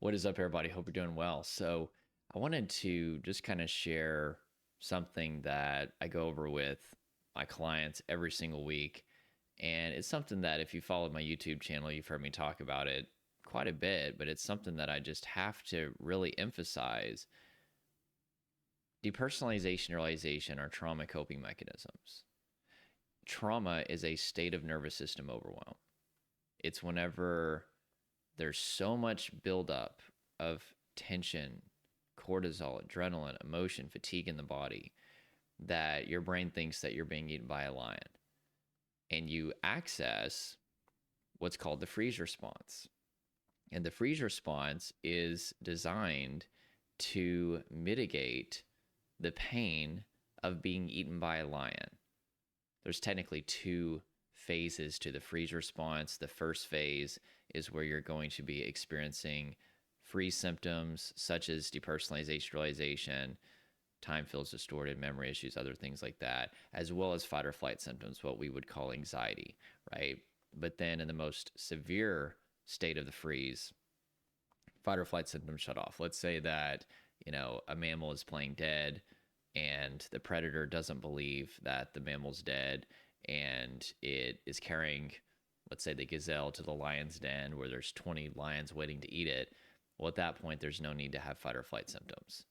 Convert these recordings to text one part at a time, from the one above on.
What is up, everybody? Hope you're doing well. So, I wanted to just kind of share something that I go over with my clients every single week. And it's something that if you followed my YouTube channel, you've heard me talk about it quite a bit, but it's something that I just have to really emphasize. Depersonalization, realization are trauma coping mechanisms. Trauma is a state of nervous system overwhelm. It's whenever there's so much buildup of tension, cortisol, adrenaline, emotion, fatigue in the body that your brain thinks that you're being eaten by a lion. And you access what's called the freeze response. And the freeze response is designed to mitigate the pain of being eaten by a lion. There's technically two phases to the freeze response. The first phase is where you're going to be experiencing freeze symptoms such as depersonalization, realization, time feels distorted, memory issues, other things like that, as well as fight or flight symptoms, what we would call anxiety, right? But then in the most severe state of the freeze, fight or flight symptoms shut off. Let's say that, a mammal is playing dead and the predator doesn't believe that the mammal's dead and it is carrying, let's say, the gazelle to the lion's den where there's 20 lions waiting to eat it. Well, at that point, there's no need to have fight or flight symptoms.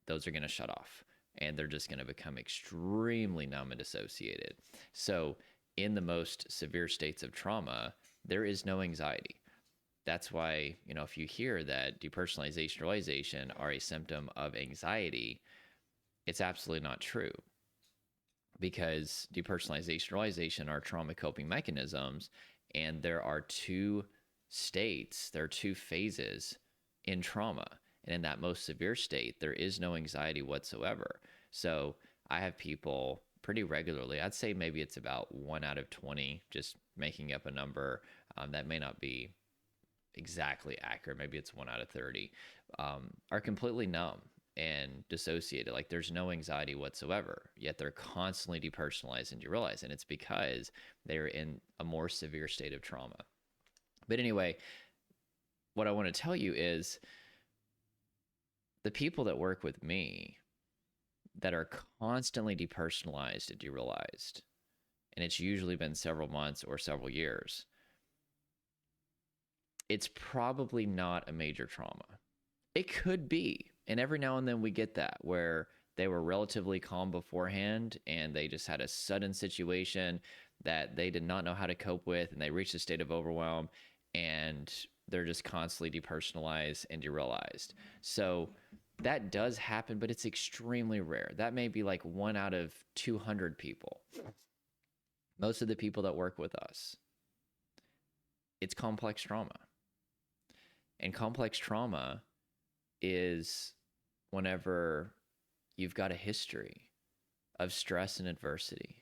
Those are going to shut off and they're just going to become extremely numb and dissociated. So, in the most severe states of trauma, there is no anxiety. That's why, if you hear that depersonalization, realization are a symptom of anxiety, it's absolutely not true, because depersonalization, realization are trauma coping mechanisms, and there are two states, there are two phases in trauma. And in that most severe state, there is no anxiety whatsoever. So I have people pretty regularly, I'd say maybe it's about 1 out of 20, just making up a number that may not be exactly accurate. Maybe it's 1 out of 30, are completely numb and dissociated. Like there's no anxiety whatsoever, yet they're constantly depersonalized and derealized. And it's because they're in a more severe state of trauma. But anyway, what I want to tell you is the people that work with me that are constantly depersonalized and derealized, and it's usually been several months or several years, it's probably not a major trauma. It could be. And every now and then we get that where they were relatively calm beforehand and they just had a sudden situation that they did not know how to cope with and they reached a state of overwhelm and they're just constantly depersonalized and derealized. So that does happen, but it's extremely rare. That may be like 1 out of 200 people. Most of the people that work with us, it's complex trauma. And complex trauma is whenever you've got a history of stress and adversity.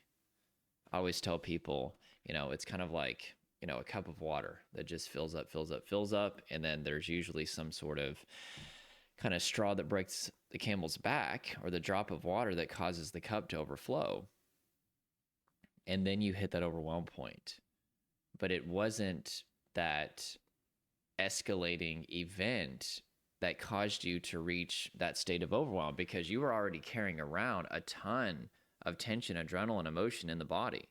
I always tell people, it's kind of like, a cup of water that just fills up, fills up, fills up. And then there's usually some sort of kind of straw that breaks the camel's back or the drop of water that causes the cup to overflow. And then you hit that overwhelm point. But it wasn't that escalating event that caused you to reach that state of overwhelm, because you were already carrying around a ton of tension, adrenaline, emotion in the body.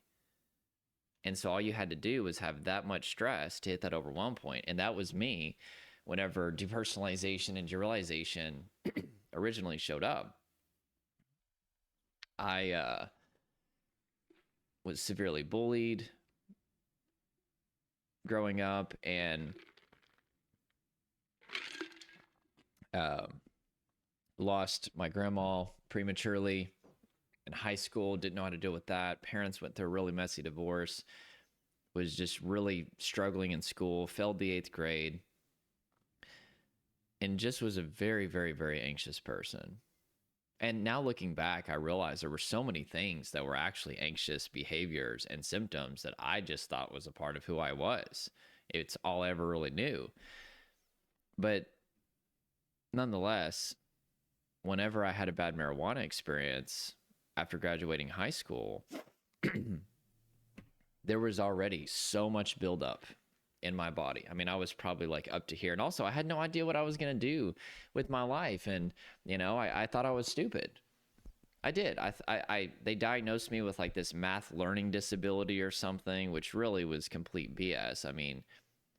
And so all you had to do was have that much stress to hit that overwhelm point. And that was me whenever depersonalization and derealization originally showed up. I was severely bullied growing up and lost my grandma prematurely in high school, didn't know how to deal with that. Parents went through a really messy divorce, was just really struggling in school, failed the 8th grade, and just was a very, very, very anxious person. And now looking back, I realized there were so many things that were actually anxious behaviors and symptoms that I just thought was a part of who I was. It's all I ever really knew. But nonetheless, whenever I had a bad marijuana experience after graduating high school, there was already so much buildup in my body. I mean, I was probably like up to here. And also, I had no idea what I was going to do with my life. And, I thought I was stupid. I did. They diagnosed me with like this math learning disability or something, which really was complete BS. I mean,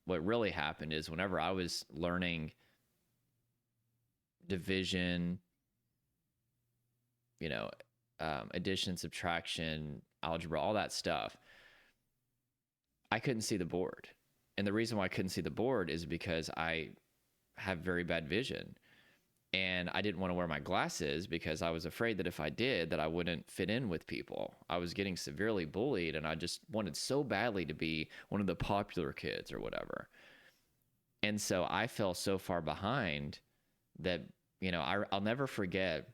what really happened is whenever I was learning division, you know, addition, subtraction, algebra, all that stuff, I couldn't see the board. And the reason why I couldn't see the board is because I have very bad vision. And I didn't want to wear my glasses because I was afraid that if I did, that I wouldn't fit in with people. I was getting severely bullied, and I just wanted so badly to be one of the popular kids or whatever. And so I fell so far behind that, I'll never forget.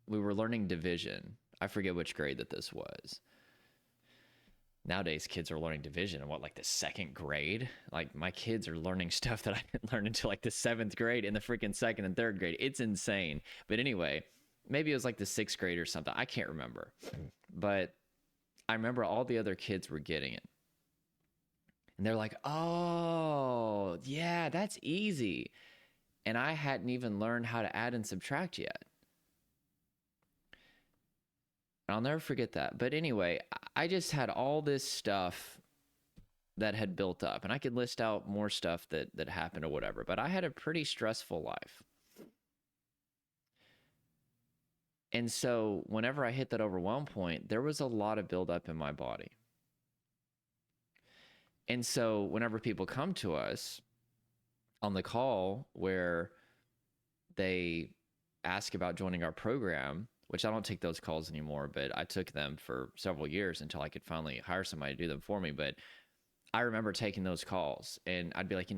We were learning division. I forget which grade that this was. Nowadays, kids are learning division in like the second grade. Like my kids are learning stuff that I didn't learn until like the seventh grade in the freaking second and third grade. It's insane. But anyway, maybe it was like the sixth grade or something. I can't remember. But I remember all the other kids were getting it. And they're like, oh, yeah, that's easy. And I hadn't even learned how to add and subtract yet. I'll never forget that. But anyway, I just had all this stuff that had built up, and I could list out more stuff that happened or whatever, but I had a pretty stressful life. And so whenever I hit that overwhelm point, there was a lot of buildup in my body. And so whenever people come to us on the call where they ask about joining our program, which I don't take those calls anymore, but I took them for several years until I could finally hire somebody to do them for me. But I remember taking those calls, and I'd be like,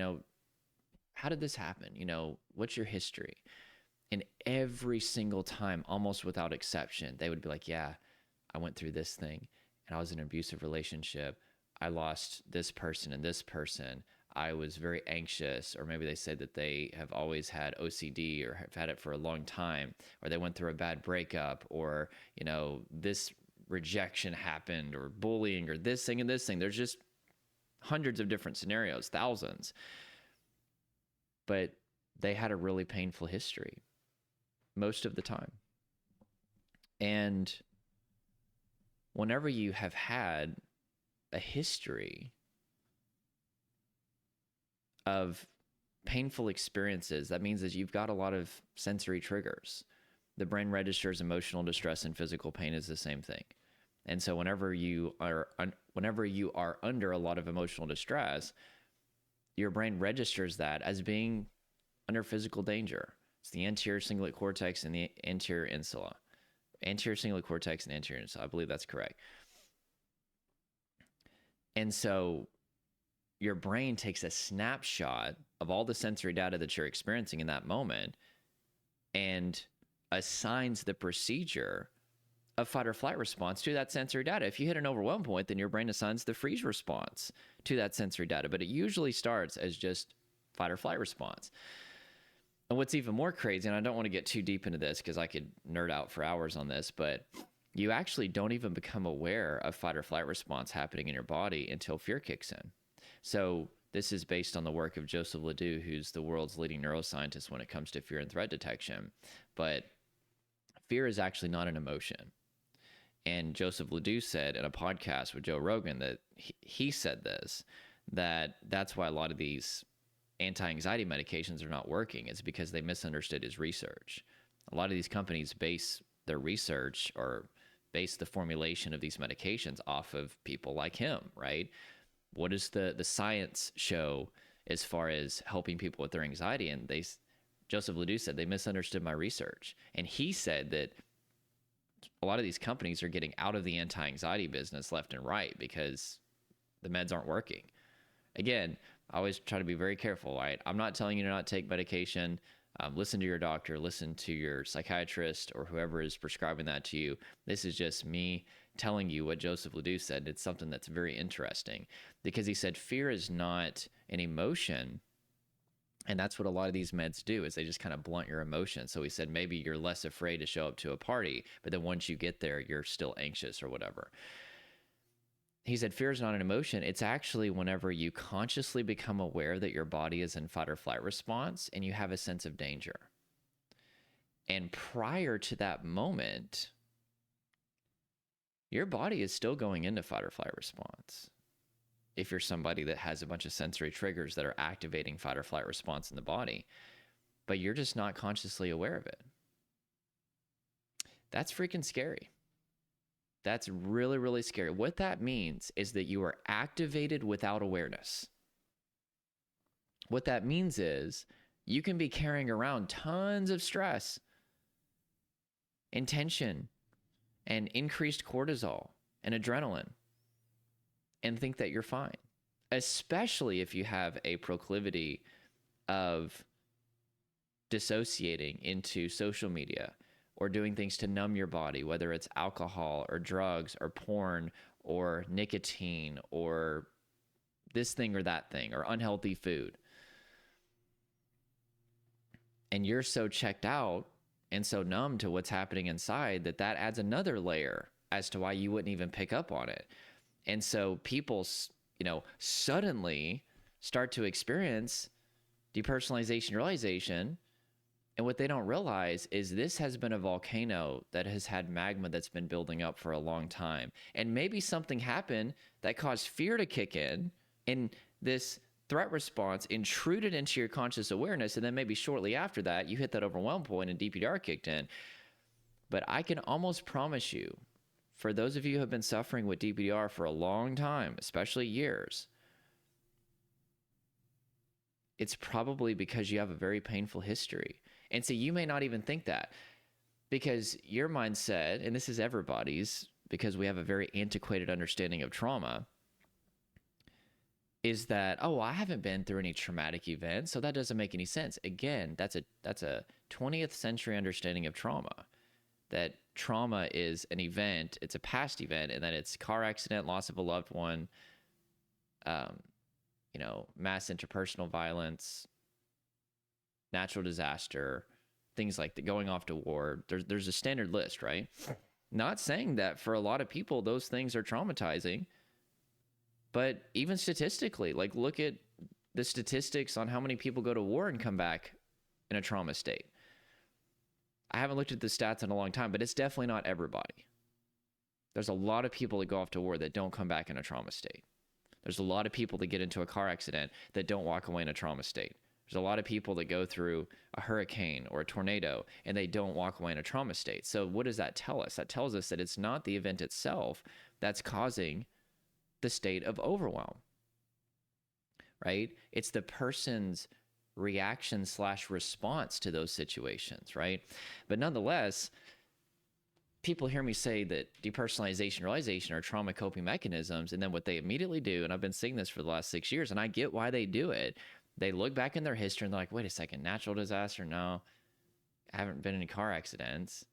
how did this happen? What's your history? And every single time, almost without exception, they would be like, yeah, I went through this thing, and I was in an abusive relationship. I lost this person and this person. I was very anxious, or maybe they said that they have always had OCD or have had it for a long time, or they went through a bad breakup, or, this rejection happened, or bullying, or this thing and this thing. There's just hundreds of different scenarios, thousands. But they had a really painful history most of the time. And whenever you have had a history of painful experiences, that means that you've got a lot of sensory triggers. The brain registers emotional distress, and physical pain is the same thing. And so whenever you are under a lot of emotional distress, your brain registers that as being under physical danger. It's the anterior cingulate cortex and the anterior insula. Anterior cingulate cortex and anterior insula. I believe that's correct. And so your brain takes a snapshot of all the sensory data that you're experiencing in that moment and assigns the procedure of fight or flight response to that sensory data. If you hit an overwhelm point, then your brain assigns the freeze response to that sensory data. But it usually starts as just fight or flight response. And what's even more crazy, and I don't want to get too deep into this because I could nerd out for hours on this, but you actually don't even become aware of fight or flight response happening in your body until fear kicks in. So this is based on the work of Joseph Ledoux, who's the world's leading neuroscientist when it comes to fear and threat detection. But fear is actually not an emotion. And Joseph Ledoux said in a podcast with Joe Rogan that he said this, that's why a lot of these anti-anxiety medications are not working. It's because they misunderstood his research. A lot of these companies base their research or base the formulation of these medications off of people like him, right? What does the science show as far as helping people with their anxiety? And Joseph Ledoux said they misunderstood my research. And he said that a lot of these companies are getting out of the anti-anxiety business left and right because the meds aren't working. Again, I always try to be very careful, right? I'm not telling you to not take medication. Listen to your doctor, listen to your psychiatrist or whoever is prescribing that to you. This is just me telling you what Joseph Ledoux said. It's something that's very interesting because he said fear is not an emotion. And that's what a lot of these meds do is they just kind of blunt your emotions. So he said maybe you're less afraid to show up to a party, but then once you get there, you're still anxious or whatever. he said, fear is not an emotion. It's actually whenever you consciously become aware that your body is in fight or flight response and you have a sense of danger. And prior to that moment, your body is still going into fight or flight response. If you're somebody that has a bunch of sensory triggers that are activating fight or flight response in the body, but you're just not consciously aware of it. That's freaking scary. That's really, really scary. What that means is that you are activated without awareness. What that means is you can be carrying around tons of stress and tension and increased cortisol and adrenaline and think that you're fine, especially if you have a proclivity of dissociating into social media or doing things to numb your body, whether it's alcohol or drugs or porn or nicotine or this thing or that thing or unhealthy food. And you're so checked out and so numb to what's happening inside that adds another layer as to why you wouldn't even pick up on it. And so people, suddenly start to experience depersonalization realization. And what they don't realize is this has been a volcano that has had magma that's been building up for a long time. And maybe something happened that caused fear to kick in, and this threat response intruded into your conscious awareness. And then maybe shortly after that, you hit that overwhelm point and DPDR kicked in. But I can almost promise you, for those of you who have been suffering with DPDR for a long time, especially years, it's probably because you have a very painful history. And so you may not even think that, because your mindset, and this is everybody's, because we have a very antiquated understanding of trauma, is that, oh, I haven't been through any traumatic events, so that doesn't make any sense. Again, that's a 20th century understanding of trauma, that trauma is an event, it's a past event, and then it's car accident, loss of a loved one, mass interpersonal violence, natural disaster, things like that, going off to war. There's a standard list, right? Not saying that for a lot of people, those things are traumatizing, but even statistically, like look at the statistics on how many people go to war and come back in a trauma state. I haven't looked at the stats in a long time, but it's definitely not everybody. There's a lot of people that go off to war that don't come back in a trauma state. There's a lot of people that get into a car accident that don't walk away in a trauma state. There's a lot of people that go through a hurricane or a tornado and they don't walk away in a trauma state. So what does that tell us? That tells us that it's not the event itself that's causing the state of overwhelm, right? It's the person's reaction/response to those situations, right? But nonetheless, people hear me say that depersonalization, realization are trauma coping mechanisms, and then what they immediately do, and I've been seeing this for the last 6 years, and I get why they do it. They look back in their history and they're like, wait a second, natural disaster? No, I haven't been in any car accidents,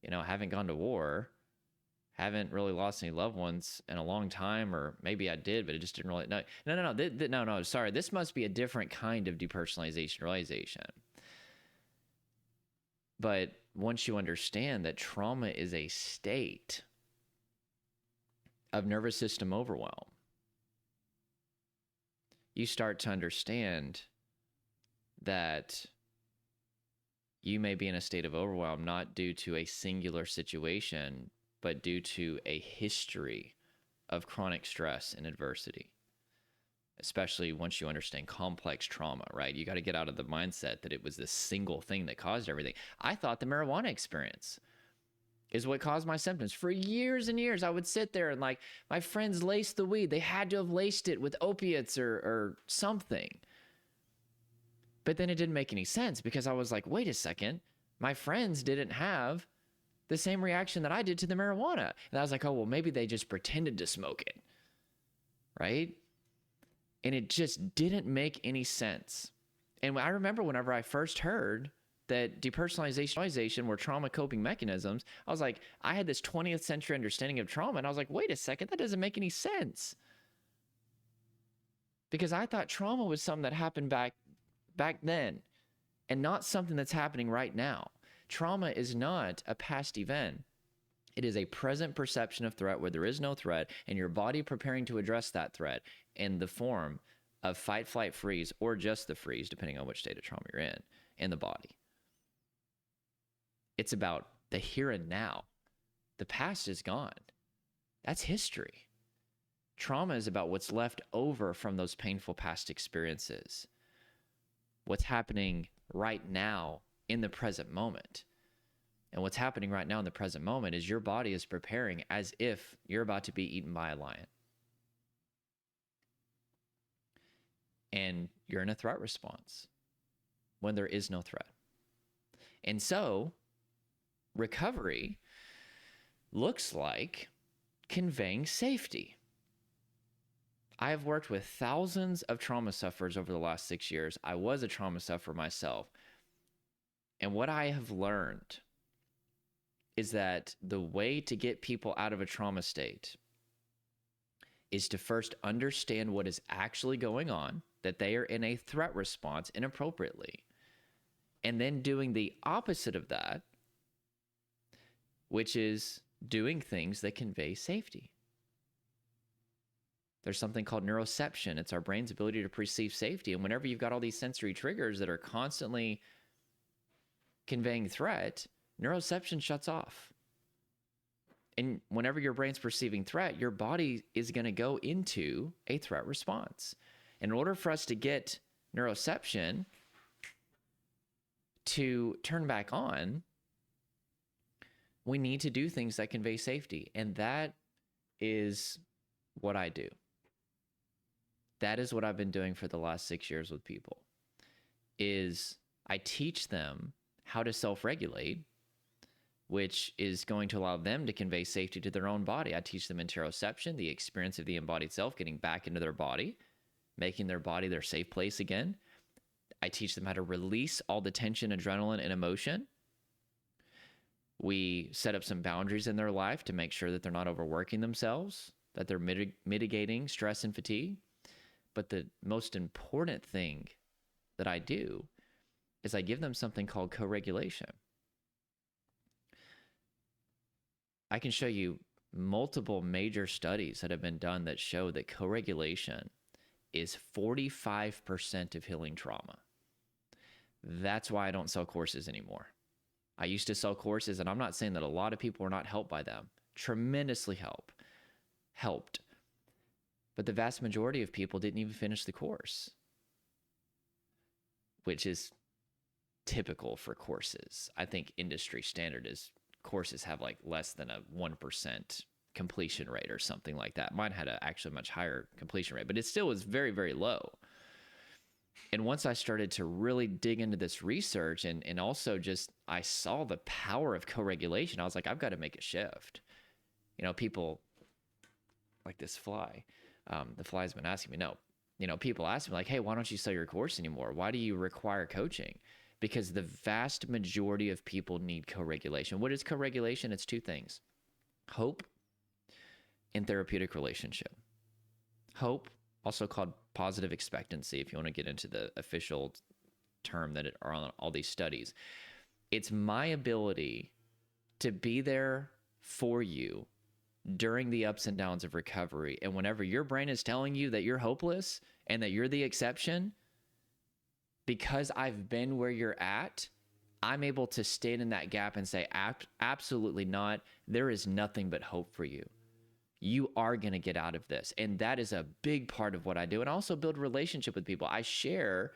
I haven't gone to war, haven't really lost any loved ones in a long time, or maybe I did, but it just didn't really, no, sorry, this must be a different kind of depersonalization, realization. But once you understand that trauma is a state of nervous system overwhelm, you start to understand that you may be in a state of overwhelm not due to a singular situation, but due to a history of chronic stress and adversity. Especially once you understand complex trauma, right? You got to get out of the mindset that it was this single thing that caused everything. I thought the marijuana experience is what caused my symptoms. For years and years, I would sit there and like, my friends laced the weed. They had to have laced it with opiates or something. But then it didn't make any sense, because I was like, wait a second, my friends didn't have the same reaction that I did to the marijuana. And I was like, oh, well, maybe they just pretended to smoke it, right? And it just didn't make any sense. And I remember whenever I first heard that depersonalization were trauma coping mechanisms, I was like, I had this 20th century understanding of trauma, and I was like, wait a second, that doesn't make any sense. Because I thought trauma was something that happened back then, and not something that's happening right now. Trauma is not a past event. It is a present perception of threat where there is no threat, and your body preparing to address that threat in the form of fight, flight, freeze, or just the freeze, depending on which state of trauma you're in the body. It's about the here and now. The past is gone. That's history. Trauma is about what's left over from those painful past experiences. What's happening right now in the present moment. And what's happening right now in the present moment is your body is preparing as if you're about to be eaten by a lion. And you're in a threat response when there is no threat. And so recovery looks like conveying safety. I have worked with thousands of trauma sufferers over the last 6 years. I was a trauma sufferer myself. And what I have learned is that the way to get people out of a trauma state is to first understand what is actually going on, that they are in a threat response inappropriately, and then doing the opposite of that, which is doing things that convey safety. There's something called neuroception. It's our brain's ability to perceive safety. And whenever you've got all these sensory triggers that are constantly conveying threat, neuroception shuts off. And whenever your brain's perceiving threat, your body is going to go into a threat response. In order for us to get neuroception to turn back on, we need to do things that convey safety. And that is what I do. That is what I've been doing for the last 6 years with people, is I teach them how to self-regulate, which is going to allow them to convey safety to their own body. I teach them interoception, the experience of the embodied self, getting back into their body, making their body their safe place again. I teach them how to release all the tension, adrenaline, and emotion. We set up some boundaries in their life to make sure that they're not overworking themselves, that they're mitigating stress and fatigue. But the most important thing that I do is I give them something called co-regulation. I can show you multiple major studies that have been done that show that co-regulation is 45% of healing trauma. That's why I don't sell courses anymore. I used to sell courses, and I'm not saying that a lot of people were not helped by them. Tremendously helped. But the vast majority of people didn't even finish the course, which is typical for courses. I think industry standard is courses have like less than a 1% completion rate or something like that. Mine had actually much higher completion rate, but it still was very, very low. And once I started to really dig into this research and also just I saw the power of co-regulation, I was like, I've got to make a shift. You know, people like this fly. The fly's been asking me, people ask me like, hey, why don't you sell your course anymore? Why do you require coaching? Because the vast majority of people need co-regulation. What is co-regulation? It's two things: hope and therapeutic relationship. Hope, also called positive expectancy, if you want to get into the official term that are on all these studies. It's my ability to be there for you during the ups and downs of recovery. And whenever your brain is telling you that you're hopeless and that you're the exception, because I've been where you're at, I'm able to stand in that gap and say, absolutely not. There is nothing but hope for you. You are going to get out of this. And that is a big part of what I do. And I also build a relationship with people. I share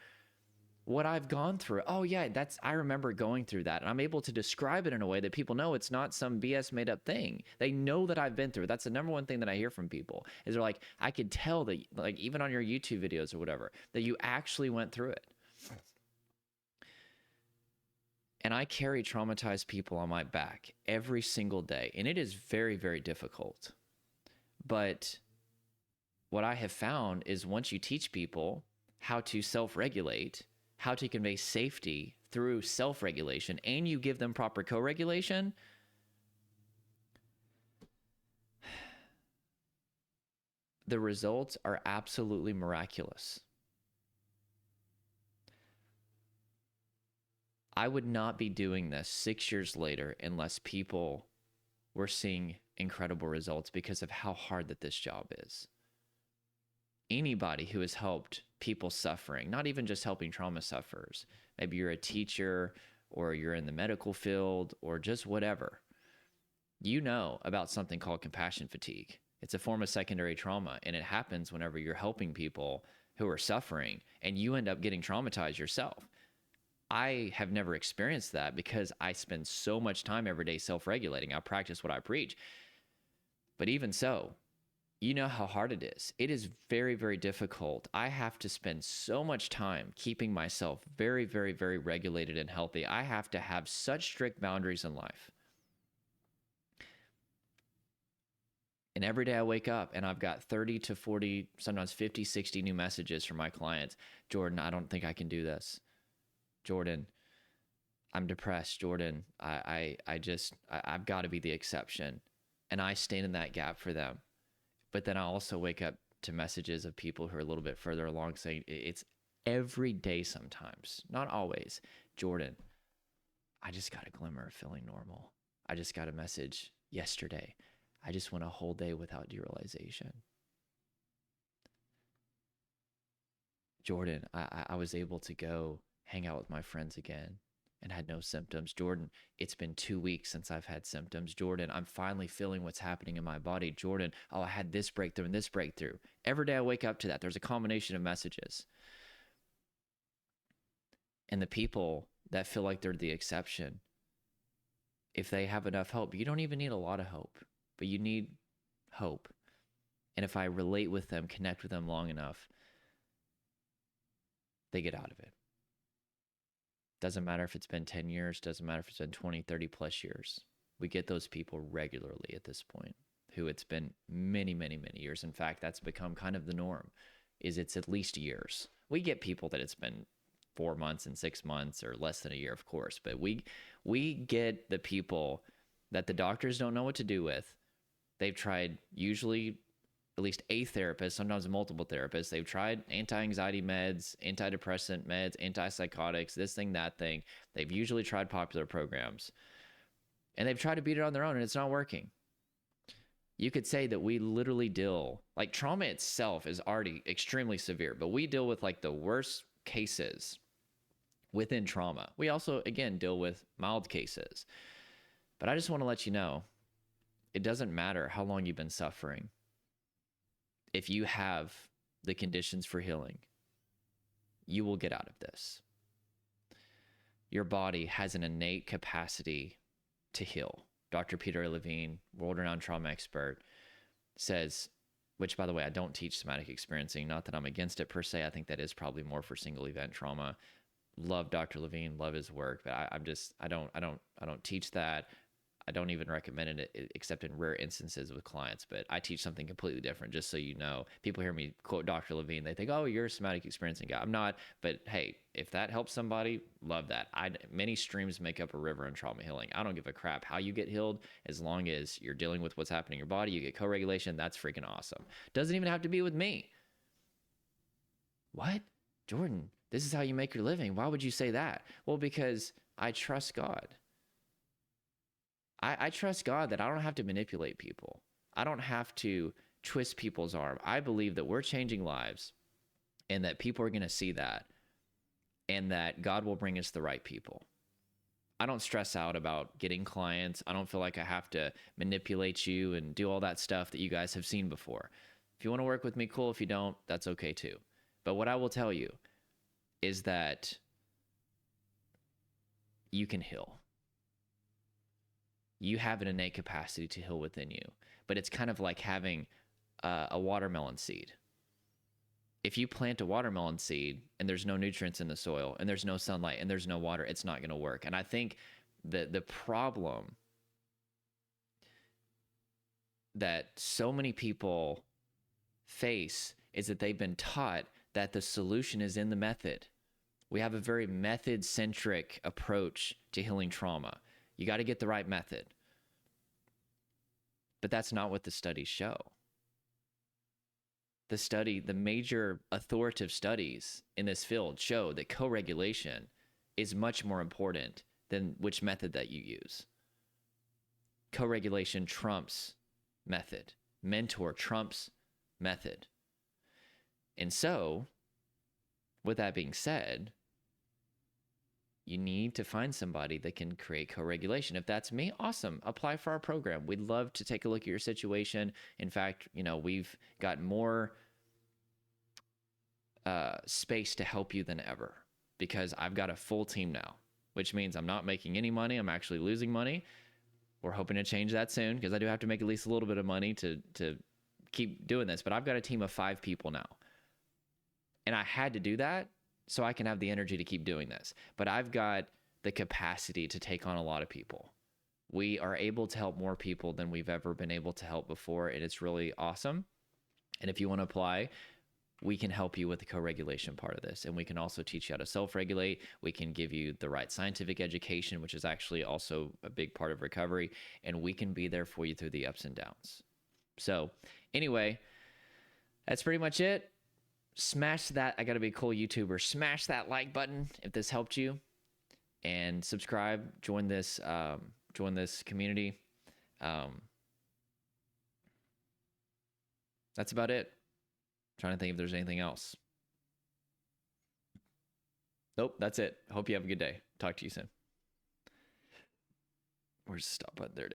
what I've gone through. Oh yeah, I remember going through that. And I'm able to describe it in a way that people know it's not some BS made up thing. They know that I've been through it. That's the number one thing that I hear from people is they're like, I could tell that, like, even on your YouTube videos or whatever, that you actually went through it. And I carry traumatized people on my back every single day. And it is very, very difficult. But what I have found is once you teach people how to self-regulate, how to convey safety through self-regulation, and you give them proper co-regulation, the results are absolutely miraculous. I would not be doing this 6 years later unless people we're seeing incredible results because of how hard that this job is. Anybody who has helped people suffering, not even just helping trauma sufferers, maybe you're a teacher or you're in the medical field or just whatever, you know about something called compassion fatigue. It's a form of secondary trauma, and it happens whenever you're helping people who are suffering and you end up getting traumatized yourself. I have never experienced that because I spend so much time every day self-regulating. I practice what I preach. But even so, you know how hard it is. It is very, very difficult. I have to spend so much time keeping myself very, very, very regulated and healthy. I have to have such strict boundaries in life. And every day I wake up and I've got 30 to 40, sometimes 50, 60 new messages from my clients. Jordan, I don't think I can do this. Jordan, I'm depressed. Jordan, I've got to be the exception. And I stand in that gap for them. But then I also wake up to messages of people who are a little bit further along saying it's every day sometimes, not always. Jordan, I just got a glimmer of feeling normal. I just got a message yesterday. I just went a whole day without derealization. Jordan, I was able to go hang out with my friends again and had no symptoms. Jordan, it's been 2 weeks since I've had symptoms. Jordan, I'm finally feeling what's happening in my body. Jordan, oh, I had this breakthrough and this breakthrough. Every day I wake up to that. There's a combination of messages. And the people that feel like they're the exception, if they have enough hope, you don't even need a lot of hope, but you need hope. And if I relate with them, connect with them long enough, they get out of it. Doesn't matter if it's been 10 years, doesn't matter if it's been 20, 30 plus years. We get those people regularly at this point who it's been many, many, many years. In fact, that's become kind of the norm, is it's at least years. We get people that it's been 4 months and 6 months or less than a year, of course, but we get the people that the doctors don't know what to do with. They've tried usually at least a therapist, sometimes multiple therapists. They've tried anti-anxiety meds, antidepressant meds, antipsychotics, this thing, that thing. They've usually tried popular programs. And they've tried to beat it on their own, and it's not working. You could say that we literally deal, like trauma itself is already extremely severe, but we deal with like the worst cases within trauma. We also, again, deal with mild cases. But I just want to let you know, it doesn't matter how long you've been suffering. If you have the conditions for healing, you will get out of this. Your body has an innate capacity to heal. Dr. Peter Levine, world-renowned trauma expert, says, which by the way, I don't teach somatic experiencing, not that I'm against it per se. I think that is probably more for single event trauma. Love Dr. Levine, love his work, but I don't teach that. I don't even recommend it except in rare instances with clients, but I teach something completely different, just so you know. People hear me quote Dr. Levine, they think, oh, you're a somatic experiencing guy. I'm not, but hey, if that helps somebody, love that. Many streams make up a river in trauma healing. I don't give a crap how you get healed, as long as you're dealing with what's happening in your body, you get co-regulation, that's freaking awesome. Doesn't even have to be with me. What? Jordan, this is how you make your living. Why would you say that? Well, because I trust God. I trust God that I don't have to manipulate people. I don't have to twist people's arm. I believe that we're changing lives and that people are going to see that and that God will bring us the right people. I don't stress out about getting clients. I don't feel like I have to manipulate you and do all that stuff that you guys have seen before. If you want to work with me, cool. If you don't, that's okay too. But what I will tell you is that you can heal. You have an innate capacity to heal within you, but it's kind of like having a watermelon seed. If you plant a watermelon seed and there's no nutrients in the soil and there's no sunlight and there's no water, it's not going to work. And I think the problem that so many people face is that they've been taught that the solution is in the method. We have a very method-centric approach to healing trauma. You got to get the right method. But that's not what the studies show. The major authoritative studies in this field show that co-regulation is much more important than which method that you use. Co-regulation trumps method. Mentor trumps method. And so, with that being said, you need to find somebody that can create co-regulation. If that's me, awesome. Apply for our program. We'd love to take a look at your situation. In fact, we've got more space to help you than ever because I've got a full team now, which means I'm not making any money. I'm actually losing money. We're hoping to change that soon because I do have to make at least a little bit of money to keep doing this. But I've got a team of 5 people now. And I had to do that so I can have the energy to keep doing this. But I've got the capacity to take on a lot of people. We are able to help more people than we've ever been able to help before. And it's really awesome. And if you want to apply, we can help you with the co-regulation part of this. And we can also teach you how to self-regulate. We can give you the right scientific education, which is actually also a big part of recovery. And we can be there for you through the ups and downs. So anyway, that's pretty much it. Smash that, I gotta be a cool YouTuber, smash that like button if this helped you. And subscribe, join this community. That's about it. Trying to think if there's anything else. Nope, that's it. Hope you have a good day. Talk to you soon. Where's the stop button? There it is.